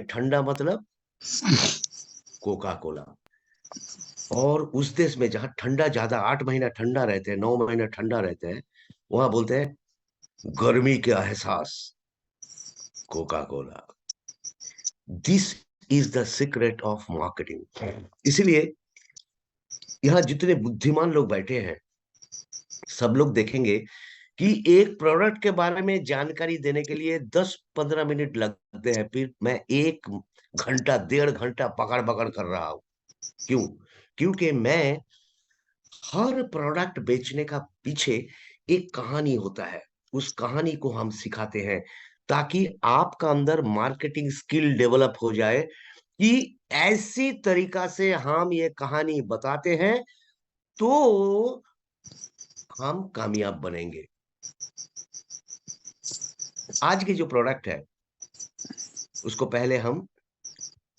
ठंडा मतलब Coca Cola. और उस देश में जहाँ ठंडा ज्यादा, 8 महीना ठंडा रहते हैं, 9 महीना ठंडा रहते हैं, वहां बोलते हैं गर्मी के एहसास, Coca Cola. This is the secret of marketing. इसीलिए यहाँ जितने बुद्धिमान लोग बैठे हैं, सब लोग देखेंगे कि एक प्रोडक्ट के बारे में जानकारी देने के लिए 10-15 मिनट लगते हैं, फिर मैं 1 घंटा 1.5 घंटा पकड़ पकड़ कर रहा हूं। क्यों? क्योंकि मैं हर प्रोडक्ट बेचने का पीछे एक कहानी होता है। उस कहानी को हम सिखाते हैं ताकि आपका अंदर मार्केटिंग स्किल डेवलप हो जाए, कि ऐसी तरीका से हम ये कहानी बताते हैं तो हम कामयाब बनेंगे। आज की जो प्रोडक्ट है उसको पहले हम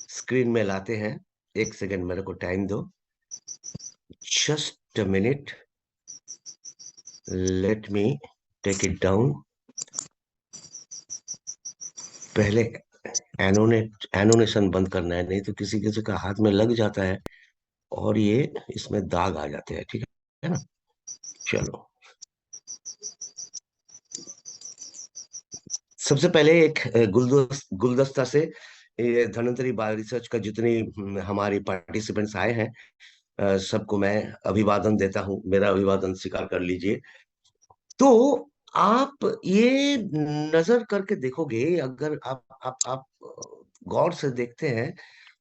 स्क्रीन में लाते हैं। 1 सेकंड मेरे को टाइम दो, just a minute, let me take it down. पहले एनोनेशन बंद करना है, नहीं तो किसी किसी का हाथ में लग जाता है और ये इसमें दाग आ जाते हैं। ठीक है ना? चलो, सबसे पहले एक गुलदस्ता से ये धन्वंतरी बायो रिसर्च का जितनी हमारी पार्टिसिपेंट्स आए हैं, सबको मैं अभिवादन देता हूं। मेरा अभिवादन स्वीकार कर लीजिए। तो आप ये नजर करके देखोगे, अगर आप गौर से देखते हैं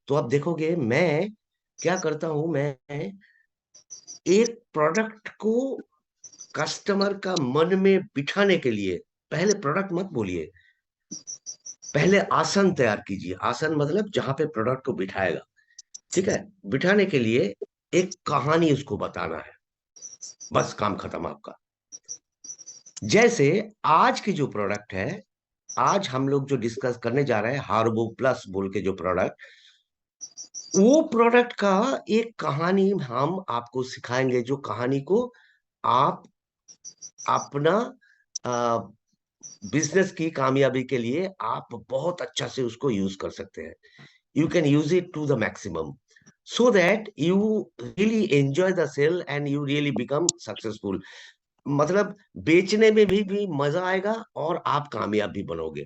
तो आप देखोगे मैं क्या करता हूं। मैं एक प्रोडक्ट को कस्टमर का मन में बिठाने के लिए, पहले प्रोडक्ट मत बोलिए, पहले आसन तैयार कीजिए। आसन मतलब जहां पे प्रोडक्ट को बिठाएगा। ठीक है? बिठाने के लिए एक कहानी उसको बताना है, बस काम खत्म आपका। जैसे आज की जो प्रोडक्ट है, आज हम लोग जो डिस्कस करने जा रहे हैं, हार्बो प्लस बोल के जो प्रोडक्ट, वो प्रोडक्ट का एक कहानी हम आपको सिखाएंगे, जो कहानी को आप अपना बिजनेस की कामयाबी के लिए आप बहुत अच्छा से उसको यूज कर सकते हैं। You can use it to the maximum, so that you really enjoy the sale and you really become successful। मतलब बेचने में भी मजा आएगा और आप कामयाब भी बनोगे।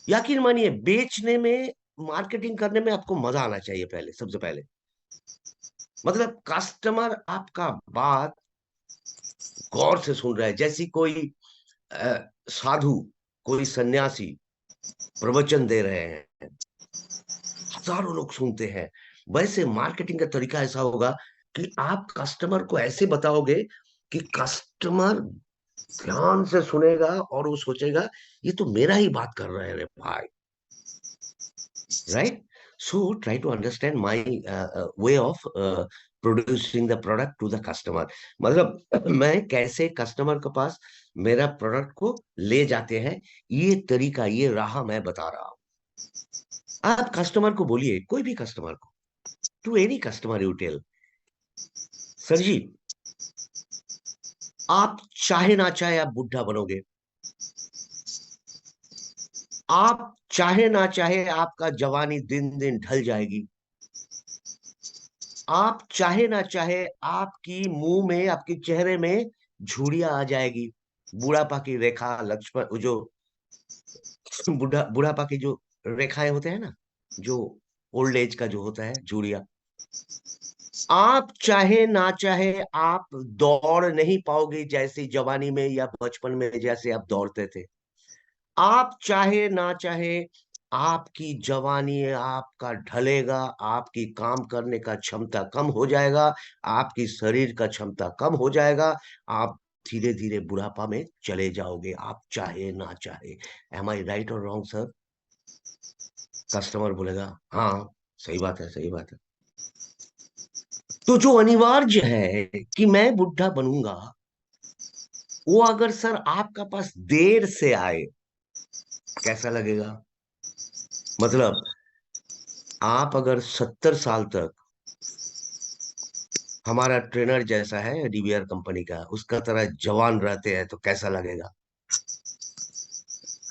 यकीन मानिए, बेचने में, मार्केटिंग करने में आपको मजा आना चाहिए पहले, सबसे पहले। मतलब कस्टमर आपका बात गौर से सुन रहा है, जैसी कोई साधु, कोई सन्यासी प्रवचन दे रहे हैं, हजारों लोग सुनते हैं। वैसे मार्केटिंग का तरीका ऐसा होगा कि आप कस्टमर को ऐसे बताओगे कि कस्टमर ध्यान से सुनेगा और वो सोचेगा ये तो मेरा ही बात कर रहे हैं रे भाई। Right? So try to understand my way of producing the product to the customer. मतलब मैं कैसे कस्टमर के पास मेरा प्रोडक्ट को ले जाते हैं, ये तरीका, ये राह मैं बता रहा हूं। आप कस्टमर को बोलिए, कोई भी कस्टमर को, to any customer you tell, sir जी, आप चाहे ना चाहे आप बुढ़ा बनोगे, आप चाहे ना चाहे आपका जवानी दिन दिन ढल जाएगी, आप चाहे ना चाहे आपकी मुंह में, आपके चेहरे में झुर्रियां आ जाएगी, बुढ़ापा की रेखा, लक्ष्मण जो बुढ़ापा की जो रेखाएं होते हैं ना, जो ओल्ड एज का जो होता है झुर्रियां, आप चाहे ना चाहे आप दौड़ नहीं पाओगे जैसे जवानी में या बचपन में जैसे आप दौड़ते थे। आप चाहे ना चाहे आपकी जवानी, आपका ढलेगा, आपकी काम करने का क्षमता कम हो जाएगा, आपकी शरीर का क्षमता कम हो जाएगा, आप धीरे धीरे बुढ़ापा में चले जाओगे, आप चाहे ना चाहे। एम आई राइट और रॉन्ग सर? कस्टमर बोलेगा हाँ, सही बात है, सही बात है। तो जो अनिवार्य है कि मैं बुढ़ा बनूंगा, वो अगर सर आपका पास देर से आए, कैसा लगेगा? मतलब आप अगर 70 साल तक हमारा ट्रेनर जैसा है, डीवीआर कंपनी का, उसका तरह जवान रहते हैं तो कैसा लगेगा?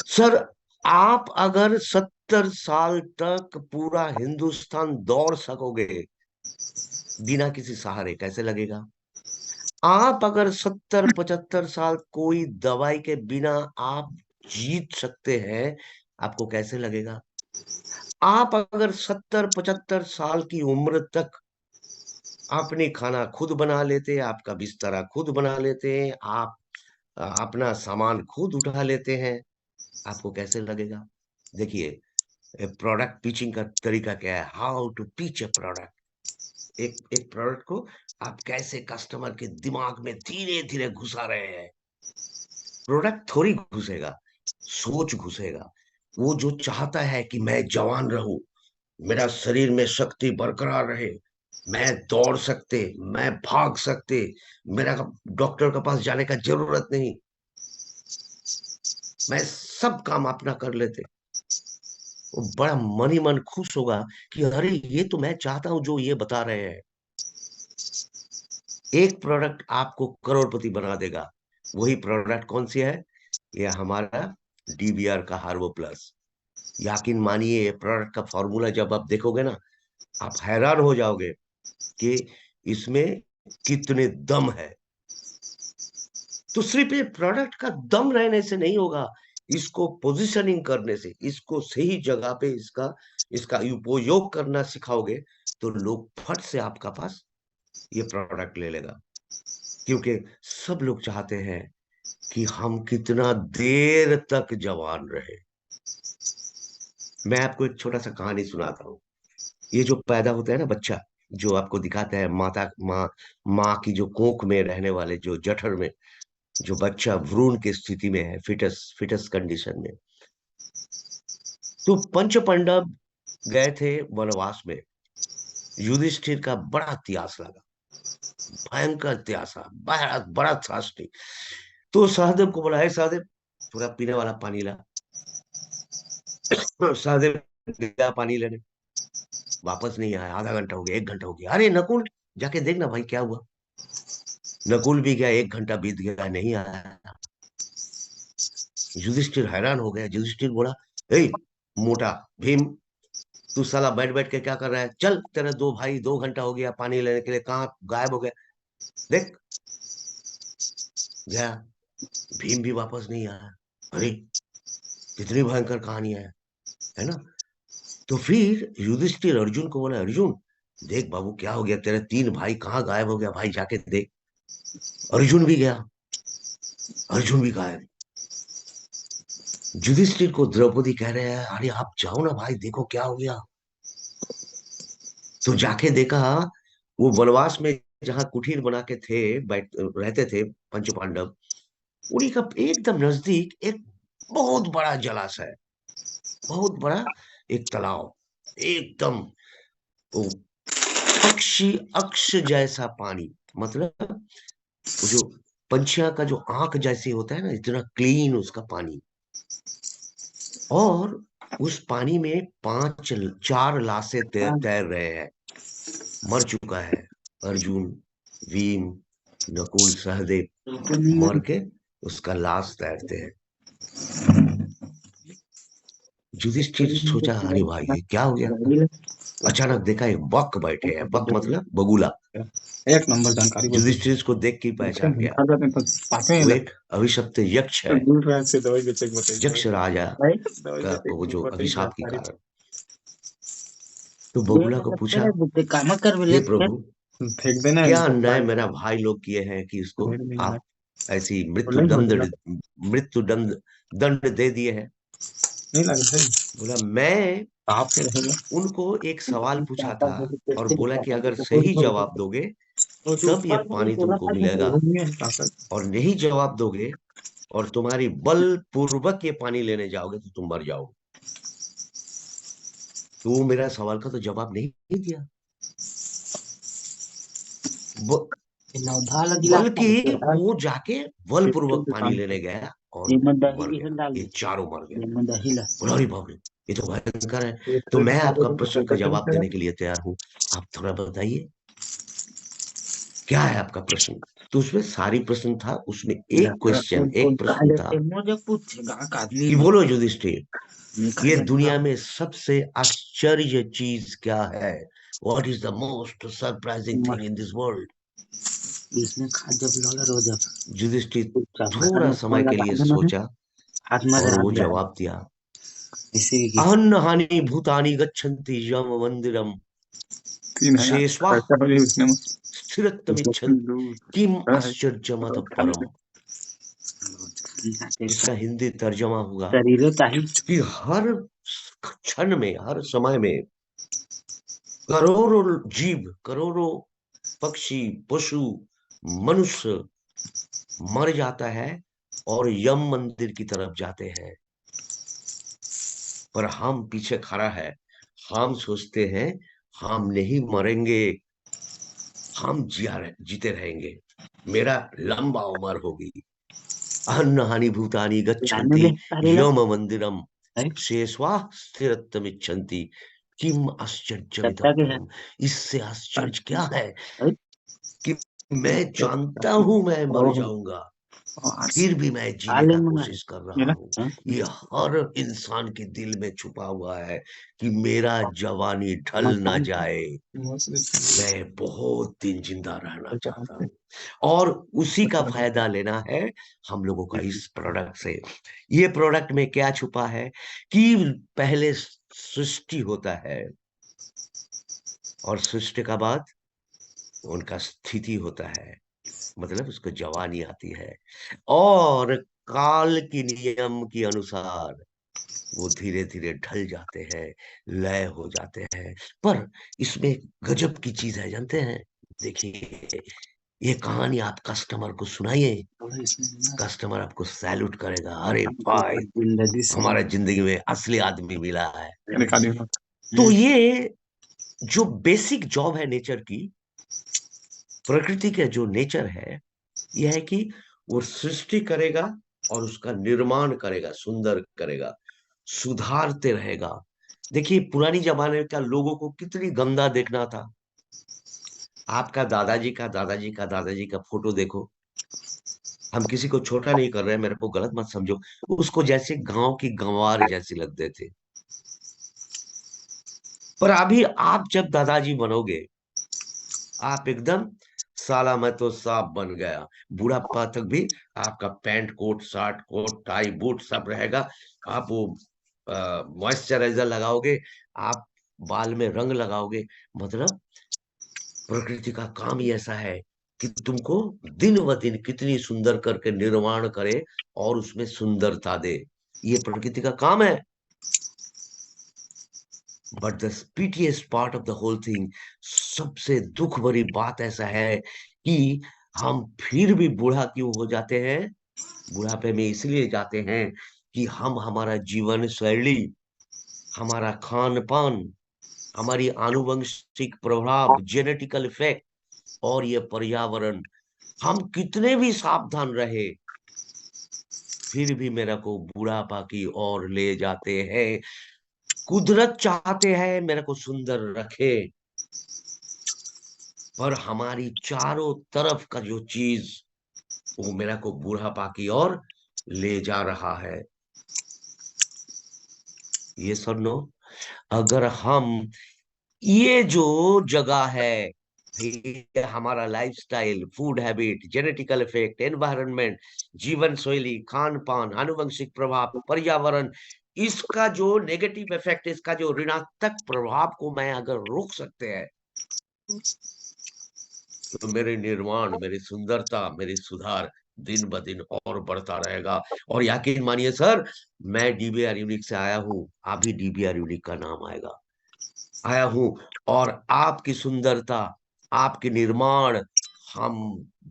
सर आप अगर 70 साल तक पूरा हिंदुस्तान दौड़ सकोगे बिना किसी सहारे, कैसे लगेगा? आप अगर 70 75 साल कोई दवाई के बिना आप जीत सकते हैं, आपको कैसे लगेगा? आप अगर 70 75 साल की उम्र तक अपने खाना खुद बना लेते, आपका बिस्तरा खुद बना लेते हैं, आप अपना सामान खुद उठा लेते हैं, आपको कैसे लगेगा? देखिए, प्रोडक्ट पिचिंग का तरीका क्या है, how to pitch a product. एक एक प्रोडक्ट को आप कैसे कस्टमर के दिमाग में धीरे धीरे घुसा रहे हैं। प्रोडक्ट थोड़ी घुसेगा, सोच घुसेगा। वो जो चाहता है कि मैं जवान रहूं, मेरा शरीर में शक्ति बरकरार रहे, मैं दौड़ सकते, मैं भाग सकते, मेरा डॉक्टर के पास जाने का जरूरत नहीं, मैं सब काम अपना कर लेते, वो बड़ा मन ही मन खुश होगा कि अरे ये तो मैं चाहता हूं जो ये बता रहे हैं। एक प्रोडक्ट आपको करोड़पति बना देगा। वही प्रोडक्ट कौन सी है? ये हमारा डीबीआर का हार्बो प्लस। यकीन मानिए, ये प्रोडक्ट का फॉर्मूला जब आप देखोगे ना, आप हैरान हो जाओगे कि इसमें कितने दम है। तो सिर्फ ये प्रोडक्ट का दम रहने से नहीं होगा, इसको पोजिशनिंग करने से, इसको सही जगह पे इसका इसका उपयोग करना सिखाओगे, तो लोग फट से आपका पास ये प्रोडक्ट ले लेगा। क्योंकि सब लोग चाहते हैं कि हम कितना देर तक जवान रहे। मैं आपको एक छोटा सा कहानी सुनाता हूँ। ये जो पैदा होता है ना बच्चा, जो आपको दिखाता है माँ की जो कोख में रहने वाले जो जठर में जो बच्चा भ्रूण की स्थिति में है, फिटस फिटस कंडीशन में। तो पंच पांडव गए थे वनवास में। युधिष्ठिर का बड़ा त्यास लगा, भयंकर त्यासा, बड़ा बड़ा थार्स्टी। तो सहदेव को बोला, है सहदेव, थोड़ा पीने वाला पानी ला। सहदेव गया पानी लेने, वापस नहीं आया। आधा घंटा हो गया, 1 घंटा हो गया। अरे नकुल, जाके देखना भाई क्या हुआ। नकुल भी गया, 1 घंटा बीत गया, नहीं आया। युधिष्ठिर हैरान हो गया। युधिष्ठिर बोला, ए मोटा भीम, तू साला बैठ बैठ के क्या कर रहा है? चल, तेरे दो भाई 2 घंटा हो गया पानी लेने के लिए, कहाँ गायब हो गया? देख, गया, भीम भी वापस नहीं आया। अरे कितनी भयंकर कहानी है ना? तो फिर युधिष्ठिर अर्जुन को बोला, अर्जुन देख बाबू क्या हो गया, तेरे 3 भाई कहाँ गायब हो गया भाई, जाके देख। अर्जुन भी गया, अर्जुन भी गायब। युधिष्ठिर को द्रौपदी कह रहे हैं, अरे आप जाओ ना भाई, देखो क्या हो गया। तो जाके देखा, वो वनवास में जहाँ कुटीर बना के थे, बैठ रहते थे पंच पांडव, उन्हीं का एकदम नजदीक एक बहुत बड़ा जलाशय, बहुत बड़ा एक तालाब, एकदम वो पक्षी अक्ष जैसा पानी, मतलब वो जो पंछिया का जो आंख जैसे होता है ना, इतना क्लीन उसका पानी। और उस पानी में 4 लाशें तैर रहे हैं, मर चुका है अर्जुन, भीम, नकुल, सहदेव, मर के उसका लाश तैरते हैं। युधिष्ठिर सोचा, अरे भाई ये क्या हो गया? अचानक देखा एक बक बैठे हैं, बक मतलब बगुला। एक नंबर जानकारी बोलते हैं। युधिष्ठिर इसको देख के ही पहचान गया, खा जाते हैं तो पाते हैं वो लग। एक अभिशप्त यक्ष तो है, दूर रहे से दवाई बेचे बताइए, यक्ष राजा भाई दवाई का बेचे वो जो बताइए अभिशाप के जानकारी। कारण। तो बगुला को पूछा, काम कर हे प्रभु, फेंक देना है क्या तो अन्याय पानी मेरा भाई लोग किए हैं कि उसको नहीं मिला। आप ऐसी तो नहीं बोलेगा, मृत्यु दंड दंड दे दिए हैं? नहीं लगे भाई बोला, मैं आप के रहेगा। उनको एक सवाल पूछा था और बोला कि अगर सही तो जवाब दोगे जो तब ये ऊपर में पानी बोला तुमको था कि मिलेगा, वो नहीं है ताकत। और नहीं जवाब दोगे और तुम्हारी बलपूर्वक ये पानी लेने जाओगे तो तुम मर जाओगे। तो वो मेरा सवाल का तो जवाब नहीं दिया, ब- बल्कि वो जाके बलपूर्वक पानी लेने गया और मर गया। ये चारों मर गए। बोला, अरे बाप रे, ये तो भयंकर है। तो मैं आपका प्रश्न का जवाब देने के लिए तैयार हूँ, आप थोड़ा बताइए क्या है आपका प्रश्न। तो उसमें सारी प्रश्न था, उसमें एक क्वेश्चन, एक प्रश्न था मुझे पूछेगा आदमी कि बोलो युधिष्ठिर, ये दुनिया में सबसे आश्चर्य चीज क्या है? What is the most surprising thing in this world? इसमें खाद जब लगा रो जब युधिष्ठिर घर थोड़ा में समय फोन के लगा लिए देना है, सोचा हाथ में और वो हाथ जा जवाब दिया, इसी की अहन्न हानि भूतानि गच्छन्ति यम मंदिरम 3000 शेषवा खर्चा हो गया उसने स्थिरत्वमिच्छन् किम आश्चर्यमत परम। इसका हिंदी तर्जमा हुआ शरीर ताही कि हर क्षण में, हर समय में करोड़ों जीव, करोड़ों पक्षी, पशु, मनुष्य मर जाता है और यम मंदिर की तरफ जाते हैं, पर हम पीछे खड़ा है। हम सोचते हैं हम नहीं मरेंगे, हम जीते रहेंगे, मेरा लंबा उम्र होगी। अन्न हानि भूतानि लाने गच्छन्ति ले तारीला यम मंदिरम है शेषवा स्थिरत्वमिच्छन्ति किम आश्चर्यमित सत्ता के है परम। इससे आश्चर्य क्या है है कि मैं जानता हूं मैं मर ओह जाऊंगा, आज फिर भी मैं जीने आले का मंगा कोशिश कर रहा मेरा हूँ। ये हर इंसान के दिल में छुपा हुआ है कि मेरा जवानी ढल ना मकान जाए, है मैं बहुत दिन जिंदा रहना चाहता हूँ। और उसी का फायदा लेना है हम लोगों का इस प्रोडक्ट से। ये प्रोडक्ट में क्या छुपा है कि पहले सृष्टि होता है और सृष्टि का बाद उनका स्थिति होता है, मतलब उसको जवानी आती है, और काल की नियम के अनुसार वो धीरे धीरे ढल जाते हैं, लय हो जाते हैं। पर इसमें गजब की चीज है, जानते हैं? देखिए, ये कहानी आप कस्टमर को सुनाइए, कस्टमर आपको सैल्यूट करेगा, अरे भाई जिंदगी से हमारा जिंदगी में असली आदमी मिला है। निकाली तो ये जो बेसिक जॉब है नेचर की, प्रकृति का जो नेचर है, यह है कि वो सृष्टि करेगा और उसका निर्माण करेगा, सुंदर करेगा, सुधारते रहेगा। देखिए, पुरानी जमाने का लोगों को कितनी गंदा देखना था। आपका दादाजी का दादाजी का दादाजी का फोटो देखो, हम किसी को छोटा नहीं कर रहे हैं, मेरे को गलत मत समझो, उसको जैसे गांव की गंवार जैसी लगते थे। पर अभी आप जब दादाजी बनोगे, आप एकदम, साला मैं तो सांप बन गया। बुढ़ापा तक भी आपका pant coat, shirt coat, tie boot सब रहेगा। आप वो मॉइस्चराइजर लगाओगे, आप बाल में रंग लगाओगे, मतलब प्रकृति का काम ही ऐसा है कि तुमको दिन ब दिन कितनी सुंदर करके निर्माण करे और उसमें सुंदरता दे। ये प्रकृति का काम है। But the pitiest part of the whole thing, सबसे दुख भरी बात ऐसा है कि हम फिर भी बूढ़ा क्यों हो जाते हैं? बुढ़ापे में इसलिए जाते हैं कि हम, हमारा जीवन शैली, हमारा खान पान, हमारी आनुवंशिक प्रभाव, जेनेटिकल इफेक्ट, और ये पर्यावरण, हम कितने भी सावधान रहे फिर भी मेरा को बुढ़ापा की ओर ले जाते हैं। कुदरत चाहते हैं मेरे को सुंदर रखे, पर हमारी चारों तरफ का जो चीज, वो मेरा को बुढ़ापा की ओर ले जा रहा है। ये सुनो, अगर हम, ये जो जगह है, ये हमारा lifestyle, food habit, genetical effect, environment, जीवन शैली, खान पान, आनुवंशिक प्रभाव, पर्यावरण, इसका जो नेगेटिव इफेक्ट, इसका जो ऋणात्मक प्रभाव को मैं अगर रोक सकते हैं, तो मेरे निर्माण, मेरी सुंदरता, मेरी सुधार दिन ब दिन और बढ़ता रहेगा। और यकीन मानिए सर, मैं डीबीआर यूनिक से आया हूं, अभी डीबीआर यूनिक का नाम आया हूं, और आपकी सुंदरता, आपके निर्माण, हम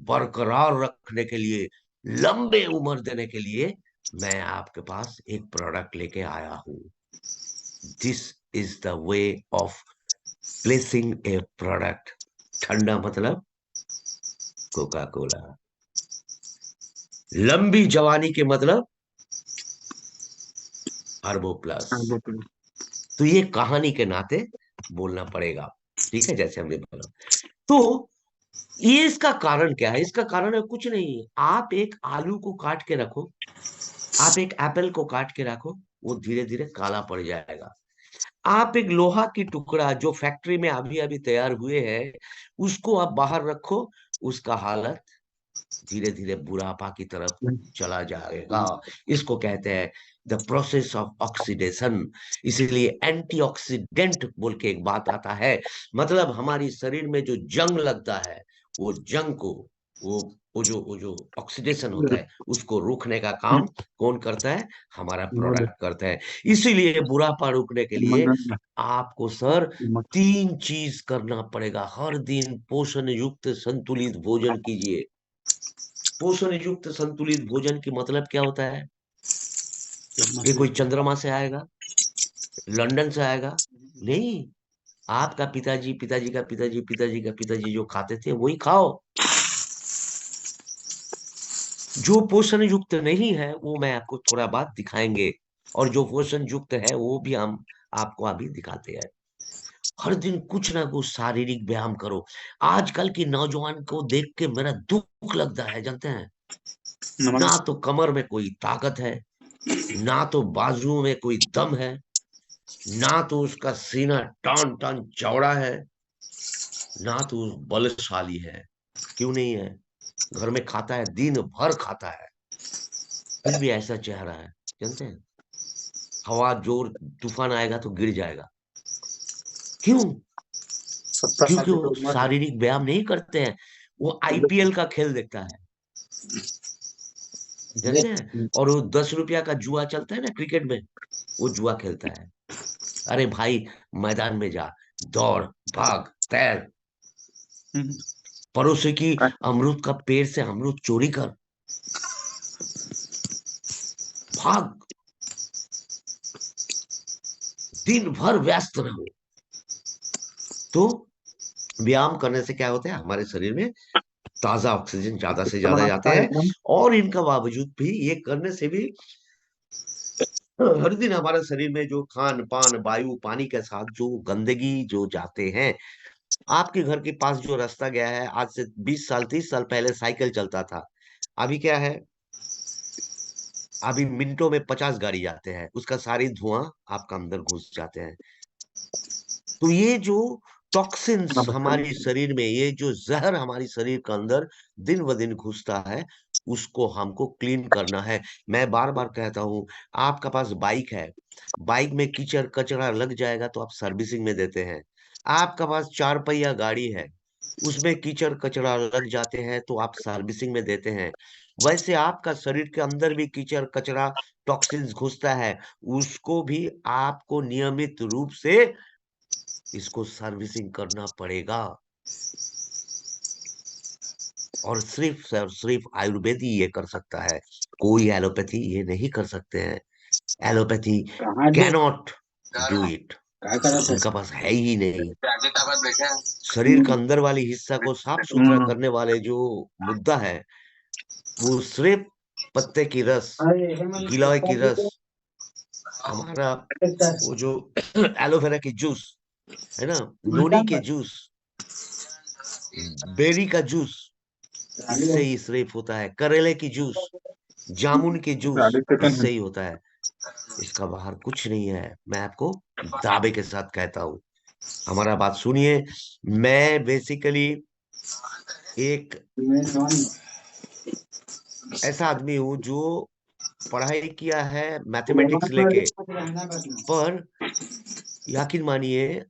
बरकरार रखने के लिए, लंबे उम्र देने के लिए मैं आपके पास एक प्रोडक्ट लेके आया हूं। This is the way of placing A product. ठंडा मतलब कोका कोला, लंबी जवानी के मतलब अरबो प्लस। तो ये कहानी के नाते बोलना पड़ेगा, ठीक है, जैसे हमने बोला। तो ये इसका कारण क्या है? इसका कारण है कुछ नहीं, आप एक आलू को काट के रखो, आप एक एप्पल को काट के रखो, वो धीरे धीरे काला पड़ जाएगा। आप एक लोहा की टुकड़ा जो फैक्ट्री में अभी अभी तैयार हुए हैं, उसको आप बाहर रखो, उसका हालत धीरे धीरे बुढ़ापा की तरफ चला जाएगा। इसको कहते हैं द प्रोसेस ऑफ ऑक्सीडेशन। इसीलिए एंटीऑक्सीडेंट बोल के एक बात आता है, मतलब हमारी शरीर में जो जंग लगता है, वो जंग को, वो वो जो ऑक्सीडेशन होता है, उसको रोकने का काम कौन करता है? हमारा प्रोडक्ट करता है। इसीलिए बुढ़ापा रोकने के लिए आपको सर 3 चीज करना पड़ेगा। हर दिन पोषण युक्त संतुलित भोजन कीजिए। पोषण युक्त संतुलित भोजन की मतलब क्या होता है? ये कोई चंद्रमा से आएगा, लंदन से आएगा? नहीं। आपका पिताजी, पिताजी का पिताजी, पिताजी का पिताजी जो खाते थे वही खाओ। जो पोषण युक्त नहीं है वो मैं आपको थोड़ा बाद दिखाएंगे, और जो पोषण युक्त है वो भी हम आपको अभी दिखाते हैं। हर दिन कुछ ना कुछ शारीरिक व्यायाम करो। आजकल की नौजवान को देख के मेरा दुख लगता है, जानते हैं? ना तो कमर में कोई ताकत है, ना तो बाजुओं में कोई दम है, ना तो उसका सीना टन टन चौड़ा है, ना तो बलशाली है। क्यों नहीं है? घर में खाता है, दिन भर खाता है, फिर भी ऐसा चेहरा है। जानते हैं, हवा जोर तूफान आएगा तो गिर जाएगा। क्यों? 70 साल क्योंकि की वो तो उम्र है। शारीरिक व्यायाम नहीं करते हैं। वो आईपीएल का खेल देखता है, जानते हैं? और वो 10 रुपया का जुआ चलता है ना क्रिकेट में, वो जुआ खेलता है। अरे भाई, मैदान में जा, दौड़, भाग, तैर, हम्म, पड़ोसी की अमरूद का पेड़ से अमरूद चोरी कर, भाग, दिन भर व्यस्त रहो। तो व्यायाम करने से क्या होता है? हमारे शरीर में ताजा ऑक्सीजन ज्यादा से ज्यादा बना जाते सकता है हैं। एकदम। और इनका बावजूद भी, ये करने से भी हर दिन हमारे शरीर में जो खान पान, वायु, पानी के साथ जो गंदगी जो जाते हैं, आपके घर के पास जो रास्ता गया है, आज से 20 साल 30 साल पहले साइकिल चलता था। अभी क्या है? अभी मिनटों में 50 गाड़ी जाते हैं, उसका सारी धुआं आपका अंदर घुस जाते हैं। तो ये जो टॉक्सिन्स हमारी शरीर में, ये जो जहर हमारी शरीर के अंदर दिन ब दिन घुसता है, उसको हमको क्लीन करना है। मैं बार बार कहता हूँ, आपका पास बाइक है, बाइक में कीचड़ कचरा लग जाएगा तो आप सर्विसिंग में देते हैं। आपका पास 4 पहिया गाड़ी है, उसमें कीचड़ कचरा लग जाते हैं तो आप सर्विसिंग में देते हैं। वैसे आपका शरीर के अंदर भी कीचड़ कचरा, टॉक्सिन्स घुसता है, उसको भी आपको नियमित रूप से इसको सर्विसिंग करना पड़ेगा। और सिर्फ आयुर्वेद ही ये कर सकता है, कोई एलोपैथी ये नहीं कर सकते हैं। एलोपैथी कहाँ दे कैनॉट डू इट, क्या कर रहा उनका पास है ही नहीं। था। शरीर का अंदर वाली हिस्सा को साफ सुथरा करने वाले जो मुद्दा है, वो सिर्फ पत्ते की रस, अरे हेमंत गिलोय की रस, का हमारा बेटा वो जो एलोवेरा की जूस है ना, उल्टा नोनी के जूस, बेरी का जूस, इससे ही सिर्फ होता है। करेले की जूस, जामुन के जूस, साढ़े सेकंड इससे ही होता है। इसका बाहर कुछ नहीं है, मैं आपको दावे के साथ कहता हूँ। हमारा बात सुनिए। मैं बेसिकली एक है। ऐसा आदमी हूँ जो पढ़ाई किया है मैथमेटिक्स लेके, पर यकीन मानिए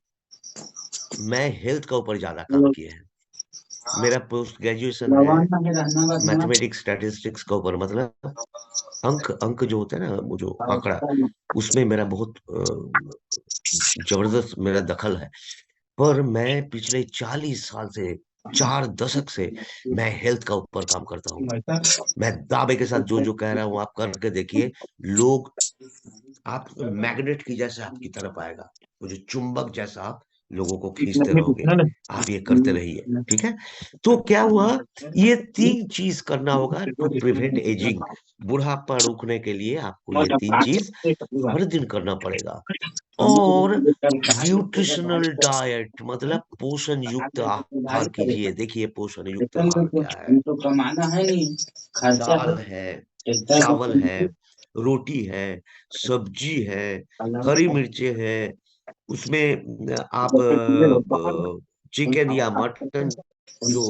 मैं हेल्थ का ऊपर ज्यादा काम किया है। मेरा पोस्ट ग्रेजुएशन है मैथमेटिक्स स्टैटिस्टिक्स का ऊपर, मतलब अंक अंक जो होता है ना, वो जो आंकड़ा, उसमें मेरा बहुत जबरदस्त मेरा दखल है। पर मैं पिछले 40 साल से, 4 दशक से मैं हेल्थ का ऊपर काम करता हूँ। मैं दावे के साथ जो जो कह रहा हूँ आप करके देखिए। लोग, आप मैग्नेट की जैसे आपकी तरफ आएगा, वो जो चुंबक जैसा आप लोगों को खींचते रहोगे। आप ये करते रहिए, ठीक है? तो क्या हुआ, ये 3 चीज करना होगा टू प्रिवेंट एजिंग। बुढ़ापा रोकने के लिए आपको ये 3 चीज हर दिन करना पड़ेगा। और न्यूट्रिशनल डाइट, मतलब पोषण युक्त आहार कीजिए। देखिए पोषण युक्त आहार क्या है? तो कमाना है नहीं, खर्चा दाल है। है, इतना चावल है, रोटी है, सब्जी है, हरी मिर्चें है, उसमें आप चिकन या मटन जो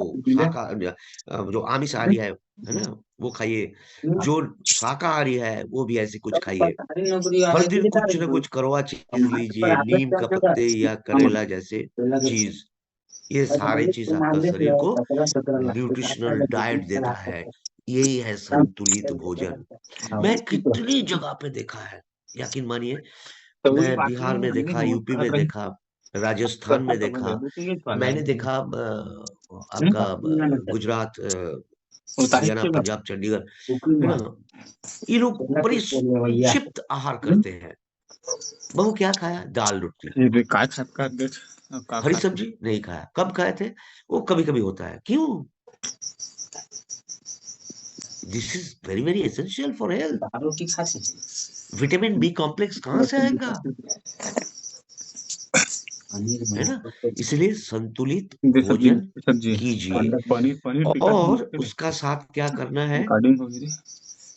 जो आमिषहारी है ना, वो खाइए। जो शाकाहारी है वो भी ऐसे कुछ खाइए। हर दिन कुछ ना कुछ कड़वा चीज लीजिए, नीम का पत्ते या करेला जैसे चीज। ये सारे चीज आपका शरीर को न्यूट्रिशनल डाइट देता है। यही है संतुलित भोजन। मैं कितनी जगह पे देखा है, यकीन मानिए। मैं बिहार में देखा, यूपी में देखा, राजस्थान में देखा, मैंने देखा आपका गुजरात, हरियाणा, पंजाब, चंडीगढ़, है ना। ये लोग बड़ी संक्षिप्त आहार करते हैं। बहू क्या खाया? दाल रोटी। ये काय आपका देख का हरी खाते सब्जी नहीं खाया। कब खाए थे? वो कभी कभी होता है। क्यों? This is very very essential for health. रोटी खाते विटामिन बी कॉम्प्लेक्स कहाँ से आएगा? है ना। इसलिए संतुलित सब्जी भोजन सब्जी कीजिए। पनीर पनीर टिक्का और उसका साथ क्या करना है? रिकॉर्डिंग होगी थी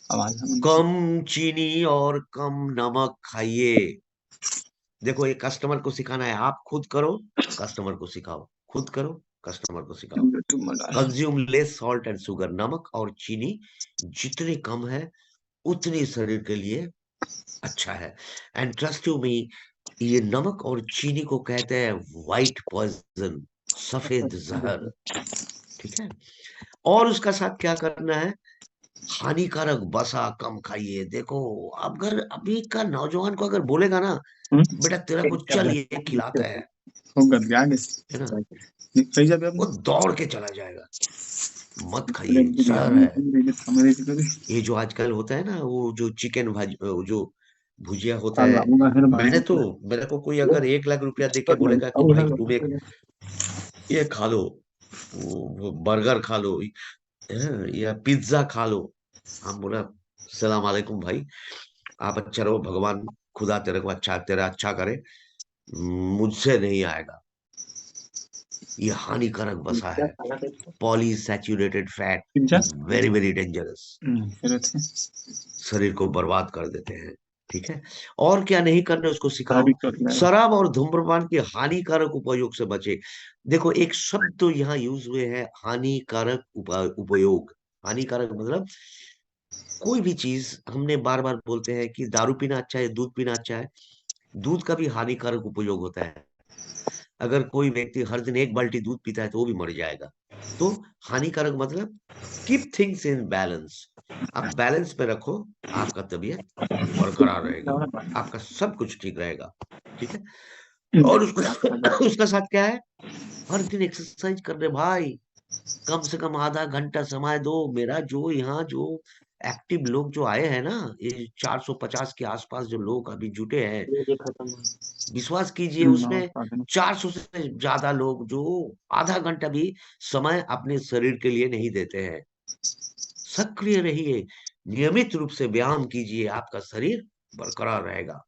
आवाज कम चीनी और कम नमक खाइए। देखो, ये कस्टमर को सिखाना है। आप खुद करो, कस्टमर को सिखाओ। खुद करो, कस्टमर को सिखाओ। Consume less salt and sugar. नमक और चीनी जितने कम है उतनी शरीर के लिए अच्छा है। एंड ट्रस्ट यू मी, ये नमक और चीनी को कहते हैं व्हाइट पॉइजन, सफेद जहर। ठीक है। और उसका साथ क्या करना है? हानिकारक वसा कम खाइए। देखो, अगर अभी का नौजवान को अगर बोलेगा ना, बेटा तेरा को चल ये खिलाता है ना, वो दौड़ के चला जाएगा। मत खाइए, जहर है। ये जो आजकल होता है ना, वो जो चिकन भाजी, वो जो भुजिया होता है, मैंने तो, मेरे को कोई अगर 1 लाख रुपया दे के बोलेगा कि भाई तुम एक ये खा लो, वो बर्गर खा लो, या पिज्जा खा लो, हम बोला सलाम वालेकुम भाई, आप अच्छा रहो, भगवान खुदा तेरे को अच्छा, तेरा अच्छा करे, मुझसे नहीं आएगा। ये हानिकारक वसा है, polyunsaturated fat, very very dangerous, शरीर को बर्बाद कर देते हैं। ठीक है। और क्या नहीं करना उसको सिखाओ। शराब और धूम्रपान के हानिकारक उपयोग से बचे। देखो, एक शब्द तो यहाँ यूज हुए हैं, हानिकारक उपयोग। हानिकारक मतलब कोई भी चीज, हमने बार बार बोलते हैं कि दारू पीना अच्छा है, दूध पीना अच्छा है। दूध का भी हानिकारक उपयोग होता है। अगर कोई व्यक्ति हर दिन 1 बाल्टी दूध पीता है तो वो भी मर जाएगा। तो हानिकारक मतलब कीप थिंग्स इन बैलेंस। आप बैलेंस में रखो, आपका तबीयत बरकरार रहेगी, आपका सब कुछ ठीक रहेगा। ठीक है। और उसका उसका साथ क्या है? हर दिन एक्सरसाइज करने भाई, कम से कम आधा घंटा समय दो। मेरा जो यहाँ जो एक्टिव लोग जो आए हैं ना, ये 450 के आसपास जो लोग अभी जुटे हैं, विश्वास कीजिए उसमें 400 से ज्यादा लोग जो आधा घंटा भी समय अपने शरीर के लिए नहीं देते हैं। सक्रिय रहिए, नियमित रूप से व्यायाम कीजिए, आपका शरीर बरकरार रहेगा।